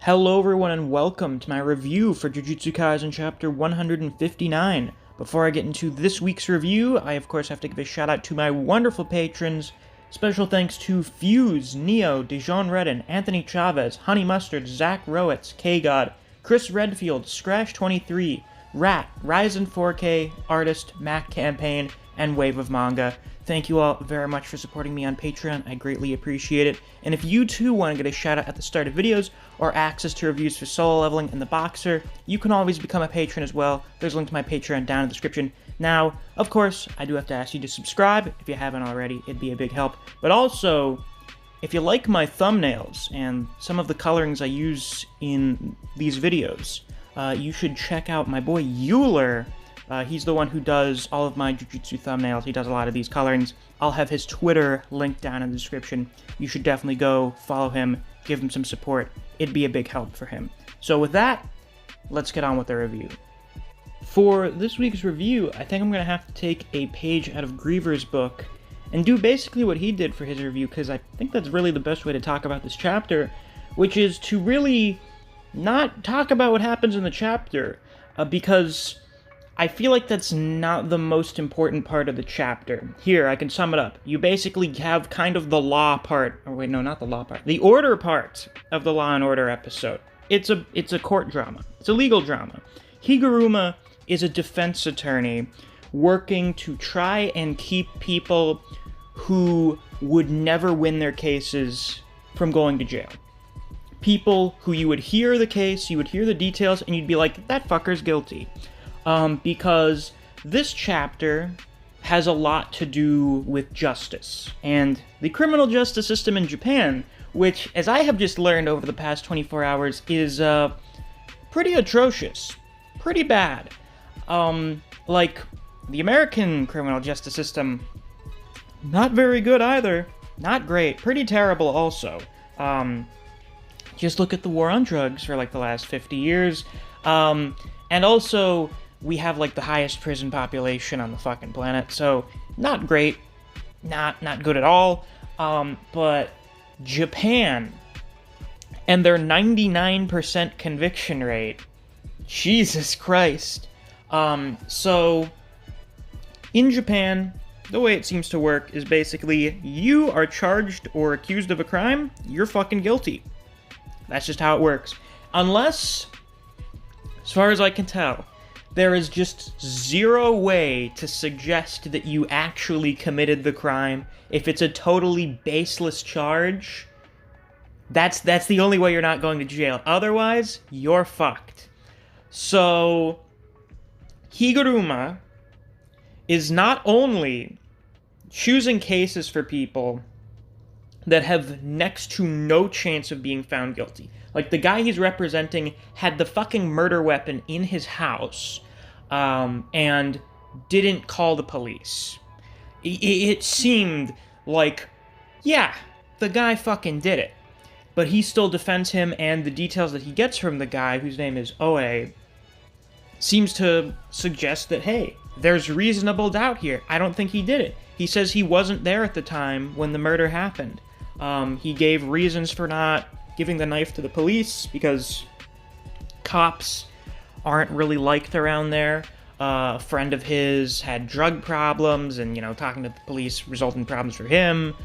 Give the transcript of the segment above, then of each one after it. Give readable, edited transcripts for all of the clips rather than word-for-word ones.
Hello everyone and welcome to my review for Jujutsu Kaisen chapter 159. Before I get into this week's review, I of course have to give a shout out to my wonderful patrons. Special thanks to Fuse, Neo, Dijon Redden, Anthony Chavez, Honey Mustard, Zach Rowitz, K-God, Chris Redfield, Scratch23, Rat, Ryzen 4K, Artist, Mac Campaign, and Wave of Manga. Thank you all very much for supporting me on Patreon. I greatly appreciate it. And if you too want to get a shout out at the start of videos or access to reviews for Solo Leveling and The Boxer, you can always become a patron as well. There's a link to my Patreon down in the description. Now, of course, I do have to ask you to subscribe if you haven't already. It'd be a big help. But also, if you like my thumbnails and some of the colorings I use in these videos, you should check out my boy Euler. He's the one who does all of my Jujutsu thumbnails. He does a lot of these colorings. I'll have his Twitter linked down in the description. You should definitely go follow him, give him some support. It'd be a big help for him. So with that, let's get on with the review. For this week's review, I think I'm going to have to take a page out of Griever's book and do basically what he did for his review, because I think that's really the best way to talk about this chapter, which is to really not talk about what happens in the chapter, because I feel like that's not the most important part of the chapter. Here, I can sum it up. You basically have kind of the law part, or wait, no, not the law part, the order part of the Law and Order episode. It's a court drama. It's a legal drama. Higuruma is a defense attorney working to try and keep people who would never win their cases from going to jail. People who you would hear the case, you would hear the details, and you'd be like, that fucker's guilty. Because this chapter has a lot to do with justice, and the criminal justice system in Japan, which, as I have just learned over the past 24 hours, is, pretty atrocious. Pretty bad. Like, the American criminal justice system, not very good either. Not great. Pretty terrible also. Just look at the war on drugs for, like, the last 50 years. And also, we have, like, the highest prison population on the fucking planet, so not great, not good at all, but Japan and their 99% conviction rate, Jesus Christ. So, in Japan, the way it seems to work is basically, you are charged or accused of a crime, you're fucking guilty. That's just how it works. Unless, as far as I can tell, there is just zero way to suggest that you actually committed the crime. If it's a totally baseless charge, that's the only way you're not going to jail. Otherwise, you're fucked. So, Higuruma is not only choosing cases for people that have next to no chance of being found guilty. Like, the guy he's representing had the fucking murder weapon in his house, and didn't call the police. It seemed like, yeah, the guy fucking did it. But he still defends him, and the details that he gets from the guy, whose name is Oe, seems to suggest that, hey, there's reasonable doubt here. I don't think he did it. He says he wasn't there at the time when the murder happened. He gave reasons for not giving the knife to the police, because cops aren't really liked around there. A friend of his had drug problems, and, you know, talking to the police resulted in problems for him,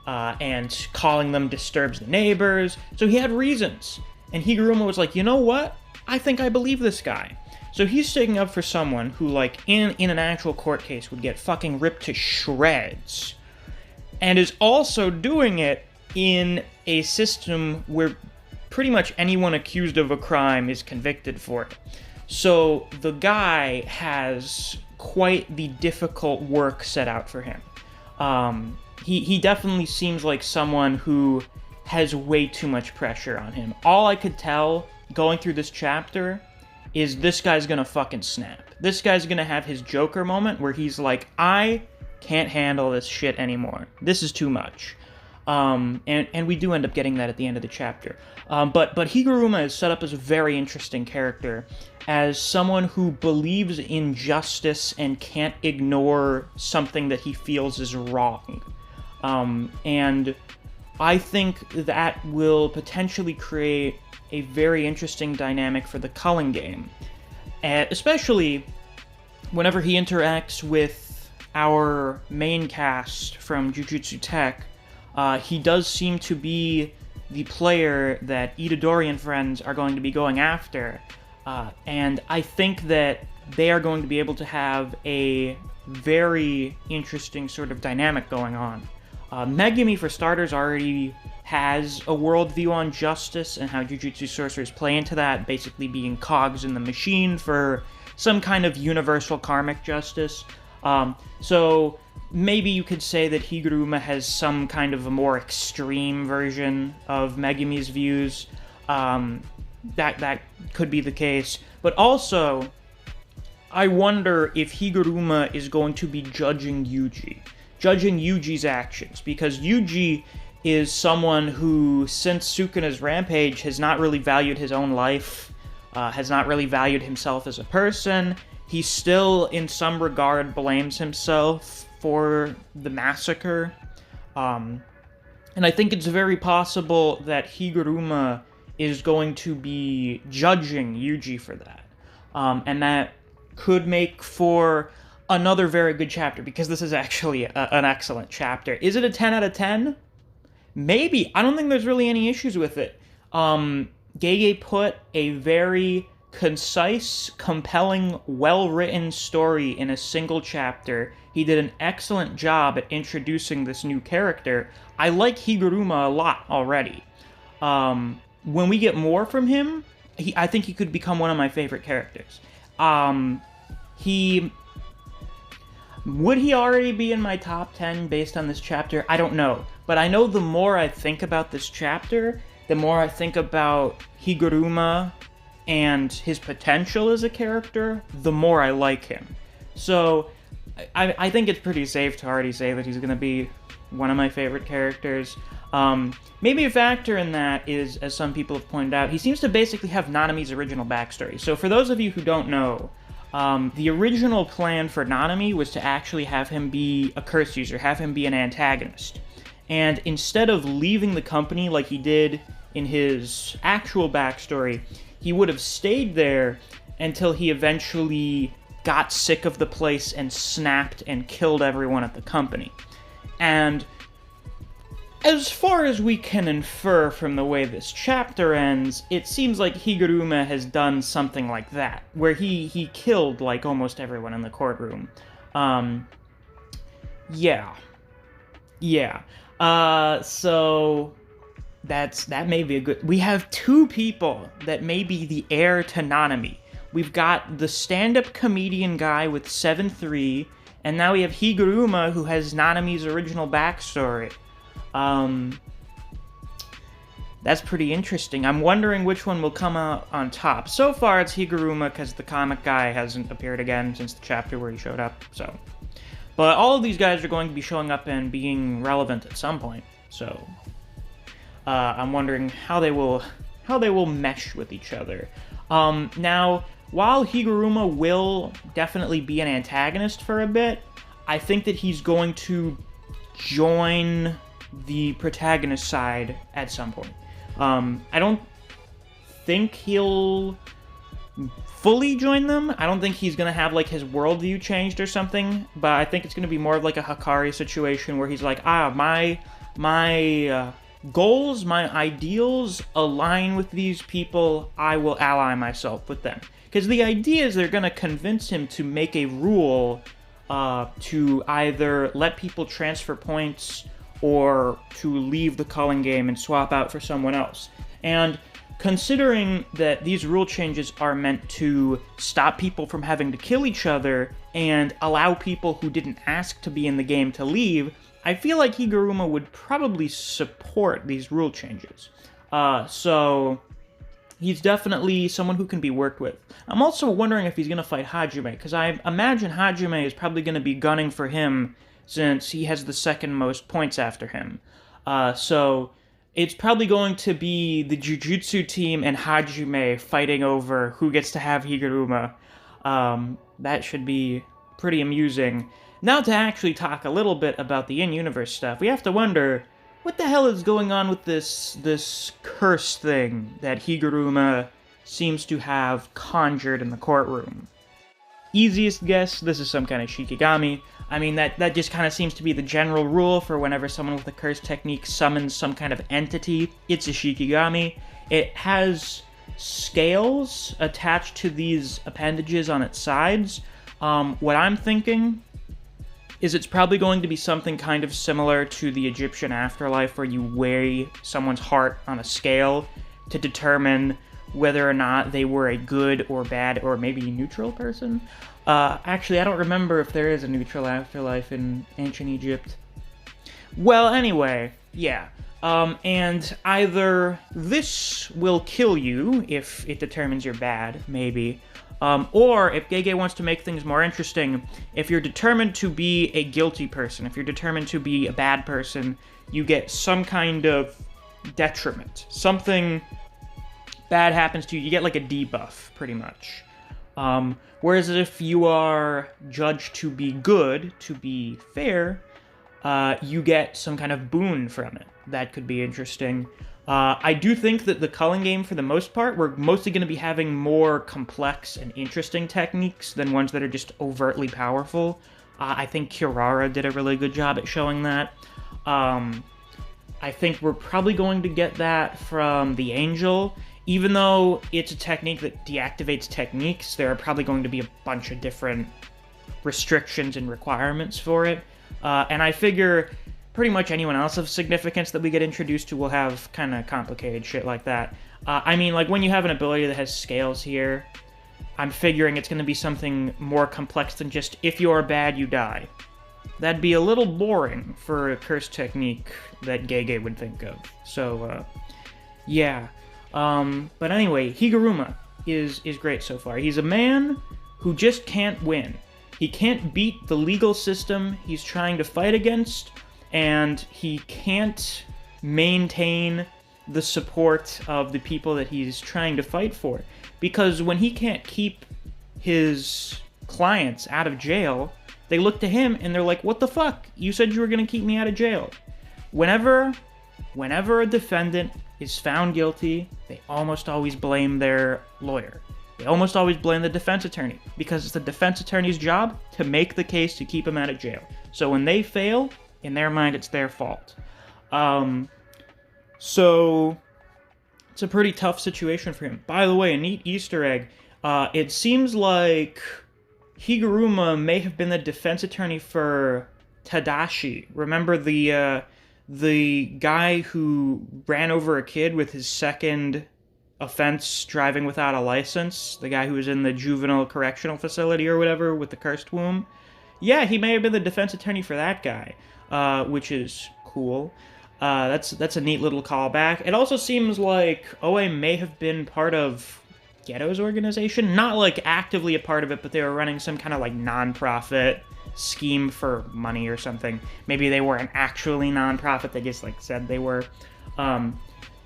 and calling them disturbs the neighbors. So he had reasons. And Higuruma was like, you know what? I think I believe this guy. So he's sticking up for someone who, like, in an actual court case would get fucking ripped to shreds, and is also doing it in a system where pretty much anyone accused of a crime is convicted for it. So the guy has quite the difficult work set out for him. He definitely seems like someone who has way too much pressure on him. All I could tell going through this chapter is this guy's gonna fucking snap. This guy's gonna have his Joker moment where he's like, I can't handle this shit anymore. This is too much. And we do end up getting that at the end of the chapter. But Higuruma is set up as a very interesting character, as someone who believes in justice and can't ignore something that he feels is wrong. And I think that will potentially create a very interesting dynamic for the culling game, especially whenever he interacts with our main cast from Jujutsu Tech. He does seem to be the player that Itadori and friends are going to be going after, and I think that they are going to be able to have a very interesting sort of dynamic going on. Megumi, for starters, already has a worldview on justice and how Jujutsu sorcerers play into that, basically being cogs in the machine for some kind of universal karmic justice. So maybe you could say that Higuruma has some kind of a more extreme version of Megumi's views. That could be the case. But also, I wonder if Higuruma is going to be judging Yuji's actions, because Yuji is someone who, since Sukuna's rampage, has not really valued his own life, has not really valued himself as a person. He still, in some regard, blames himself for the massacre. And I think it's very possible that Higuruma is going to be judging Yuji for that. And that could make for another very good chapter, because this is actually an excellent chapter. Is it a 10 out of 10? Maybe. I don't think there's really any issues with it. Gege put a very concise, compelling, well-written story in a single chapter. He did an excellent job at introducing this new character. I like Higuruma a lot already. When we get more from him, I think he could become one of my favorite characters. Would he already be in my top 10 based on this chapter? I don't know. But I know the more I think about this chapter, the more I think about Higuruma and his potential as a character, the more I like him. So I think it's pretty safe to already say that he's going to be one of my favorite characters. Maybe a factor in that is, as some people have pointed out, he seems to basically have Nanami's original backstory. So for those of you who don't know, the original plan for Nanami was to actually have him be a curse user, have him be an antagonist. And instead of leaving the company like he did in his actual backstory, he would have stayed there until he eventually got sick of the place and snapped and killed everyone at the company. And as far as we can infer from the way this chapter ends, it seems like Higuruma has done something like that, where he killed, like, almost everyone in the courtroom. Yeah. So that may be a good... We have two people that may be the heir to Nanami. We've got the stand-up comedian guy with 7-3, and now we have Higuruma, who has Nanami's original backstory. That's pretty interesting. I'm wondering which one will come out on top. So far, it's Higuruma, because the comic guy hasn't appeared again since the chapter where he showed up, so... But all of these guys are going to be showing up and being relevant at some point, so... I'm wondering how they will mesh with each other. Now, while Higuruma will definitely be an antagonist for a bit, I think that he's going to join the protagonist side at some point. I don't think he'll fully join them. I don't think he's going to have, like, his worldview changed or something, but I think it's going to be more of, like, a Hikari situation where he's like, my goals, my ideals align with these people, I will ally myself with them. Because the idea is they're going to convince him to make a rule to either let people transfer points or to leave the culling game and swap out for someone else. And considering that these rule changes are meant to stop people from having to kill each other and allow people who didn't ask to be in the game to leave, I feel like Higuruma would probably support these rule changes. So he's definitely someone who can be worked with. I'm also wondering if he's going to fight Hajime, because I imagine Hajime is probably going to be gunning for him since he has the second most points after him. So it's probably going to be the Jujutsu team and Hajime fighting over who gets to have Higuruma. That should be pretty amusing. Now to actually talk a little bit about the in-universe stuff, we have to wonder, what the hell is going on with this curse thing that Higuruma seems to have conjured in the courtroom? Easiest guess, this is some kind of Shikigami. I mean, that just kind of seems to be the general rule for whenever someone with a curse technique summons some kind of entity, it's a Shikigami. It has scales attached to these appendages on its sides. What I'm thinking is it's probably going to be something kind of similar to the Egyptian afterlife, where you weigh someone's heart on a scale to determine whether or not they were a good or bad or maybe neutral person. Actually, I don't remember if there is a neutral afterlife in ancient Egypt. Well, anyway, yeah. And either this will kill you if it determines you're bad, maybe, or if Gege wants to make things more interesting, if you're determined to be a guilty person, if you're determined to be a bad person, you get some kind of detriment. Something bad happens to you, you get like a debuff, pretty much. Whereas if you are judged to be good, to be fair, you get some kind of boon from it. That could be interesting. I do think that the culling game, for the most part, we're mostly going to be having more complex and interesting techniques than ones that are just overtly powerful. I think Kirara did a really good job at showing that. I think we're probably going to get that from the Angel. Even though it's a technique that deactivates techniques, there are probably going to be a bunch of different restrictions and requirements for it. And I figure pretty much anyone else of significance that we get introduced to will have kind of complicated shit like that. I mean, like, when you have an ability that has scales here, I'm figuring it's going to be something more complex than just, if you're bad, you die. That'd be a little boring for a curse technique that Gege would think of. So, yeah. But anyway, Higuruma is great so far. He's a man who just can't win. He can't beat the legal system he's trying to fight against, and he can't maintain the support of the people that he's trying to fight for. Because when he can't keep his clients out of jail, they look to him and they're like, what the fuck? You said you were going to keep me out of jail. Whenever a defendant is found guilty, they almost always blame their lawyer. They almost always blame the defense attorney, because it's the defense attorney's job to make the case to keep him out of jail. So when they fail, in their mind, it's their fault. So it's a pretty tough situation for him. By the way, a neat Easter egg. It seems like Higuruma may have been the defense attorney for Tadashi. Remember the guy who ran over a kid with his second offense, driving without a license? The guy who was in the juvenile correctional facility or whatever with the cursed womb? Yeah, he may have been the defense attorney for that guy, which is cool. That's a neat little callback. It also seems like Oe may have been part of Geto's organization. Not, like, actively a part of it, but they were running some kind of, like, non-profit scheme for money or something. Maybe they weren't actually non-profit, they just, like, said they were.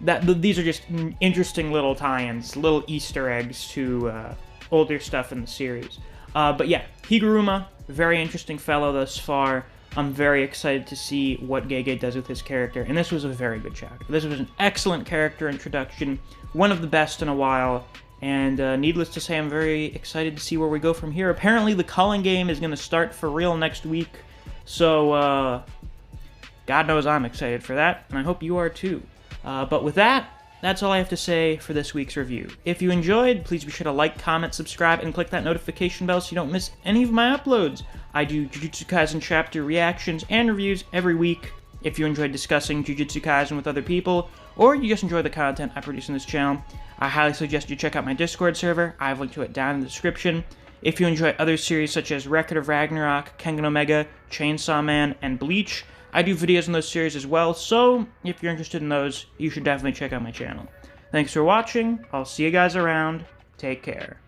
These are just interesting little tie-ins, little Easter eggs to older stuff in the series. But yeah, Higuruma, very interesting fellow thus far. I'm very excited to see what Gege does with his character, and this was a very good chapter. This was an excellent character introduction, one of the best in a while, and needless to say, I'm very excited to see where we go from here. Apparently, the culling game is going to start for real next week, so God knows I'm excited for that, and I hope you are too. But with that, that's all I have to say for this week's review. If you enjoyed, please be sure to like, comment, subscribe, and click that notification bell so you don't miss any of my uploads. I do Jujutsu Kaisen chapter reactions and reviews every week. If you enjoyed discussing Jujutsu Kaisen with other people, or you just enjoy the content I produce on this channel, I highly suggest you check out my Discord server. I have linked to it down in the description. If you enjoy other series such as Record of Ragnarok, Kengan Omega, Chainsaw Man, and Bleach, I do videos in those series as well, so if you're interested in those, you should definitely check out my channel. Thanks for watching, I'll see you guys around, take care.